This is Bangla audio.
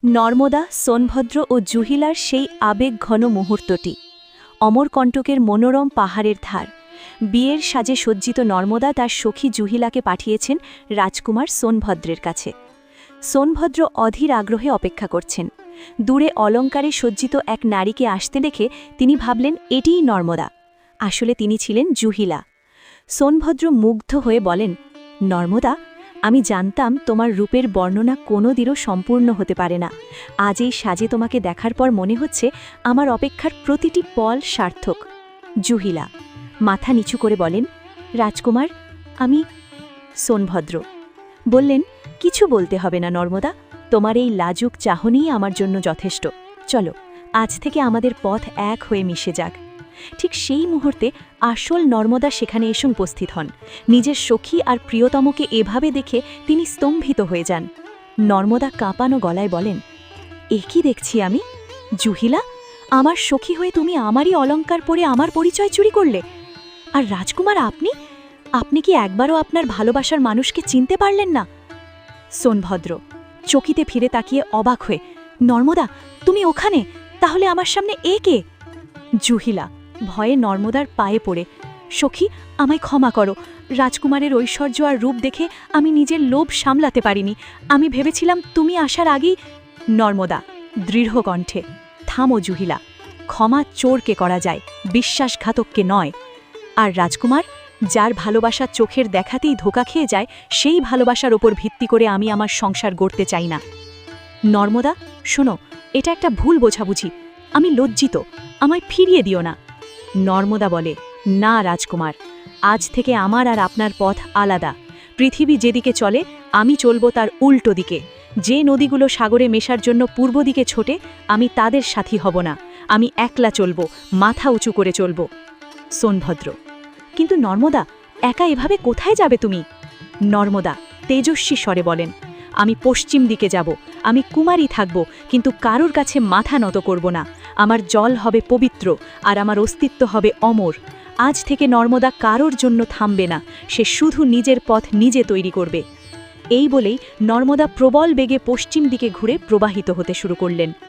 নর্মদা, সোনভদ্র ও জুহিলার সেই আবেগঘন মুহূর্তটি। অমরকণ্টকের মনোরম পাহাড়ের ধার। বিয়ের সাজে সজ্জিত নর্মদা তার সখী জুহিলাকে পাঠিয়েছেন রাজকুমার সোনভদ্রের কাছে। সোনভদ্র অধীর আগ্রহে অপেক্ষা করছেন। দূরে অলঙ্কারে সজ্জিত এক নারীকে আসতে দেখে তিনি ভাবলেন এটিই নর্মদা। আসলে তিনি ছিলেন জুহিলা। সোনভদ্র মুগ্ধ হয়ে বলেন, নর্মদা, আমি জানতাম তোমার রূপের বর্ণনা কোনোদিনও সম্পূর্ণ হতে পারে না। আজ এই সাজে তোমাকে দেখার পর মনে হচ্ছে আমার অপেক্ষার প্রতিটি পল সার্থক। জুহিলা মাথা নিচু করে বলেন, রাজকুমার, আমি। সোনভদ্র বললেন, কিছু বলতে হবে না নর্মদা, তোমার এই লাজুক চাহনিই আমার জন্য যথেষ্ট। চলো, আজ থেকে আমাদের পথ এক হয়ে মিশে যাক। ঠিক সেই মুহূর্তে আসল নর্মদা সেখানে এসে উপস্থিত হন। নিজের সখী আর প্রিয়তমকে এভাবে দেখে তিনি স্তম্ভিত হয়ে যান। নর্মদা কাঁপানো গলায় বলেন, এ কি দেখছি আমি? জুহিলা, আমার সখী হয়ে তুমি আমারই অলঙ্কার পরে আমার পরিচয় চুরি করলে? আর রাজকুমার, আপনি কি একবারও আপনার ভালোবাসার মানুষকে চিনতে পারলেন না? সোনভদ্র চকিতে ফিরে তাকিয়ে অবাক হয়ে, নর্মদা, তুমি ওখানে? তাহলে আমার সামনে এ কে? জুহিলা ভয়ে নর্মদার পায়ে পড়ে, সখী, আমায় ক্ষমা করো। রাজকুমারের ঐশ্বর্য আর রূপ দেখে আমি নিজের লোভ সামলাতে পারিনি। আমি ভেবেছিলাম তুমি আসার আগেই। নর্মদা দৃঢ় কণ্ঠে, থামো জুহিলা, ক্ষমা চোরকে করা যায়, বিশ্বাসঘাতককে নয়। আর রাজকুমার, যার ভালোবাসা চোখের দেখাতেই ধোঁকা খেয়ে যায়, সেই ভালোবাসার ওপর ভিত্তি করে আমি আমার সংসার গড়তে চাই না। নর্মদা, শোনো, এটা একটা ভুল বোঝাবুঝি। আমি লজ্জিত, আমায় ফিরিয়ে দিও না। নর্মদা বলে, না রাজকুমার, আজ থেকে আমার আর আপনার পথ আলাদা। পৃথিবী যেদিকে চলে আমি চলব তার উল্টো দিকে। যে নদীগুলো সাগরে মেশার জন্য পূর্ব দিকে ছোটে, আমি তাদের সাথী হব না। আমি একলা চলব, মাথা উঁচু করে চলব। সোনভদ্র, কিন্তু নর্মদা, একা এভাবে কোথায় যাবে তুমি? নর্মদা তেজস্বী স্বরে বলেন, আমি পশ্চিম দিকে যাব। আমি কুমারী থাকব, কিন্তু কারোর কাছে মাথা নত করব না। আমার জল হবে পবিত্র, আর আমার অস্তিত্ব হবে অমর। আজ থেকে নর্মদা কারোর জন্য থামবে না, সে শুধু নিজের পথ নিজে তৈরি করবে। এই বলেই নর্মদা প্রবল বেগে পশ্চিম দিকে ঘুরে প্রবাহিত হতে শুরু করলেন।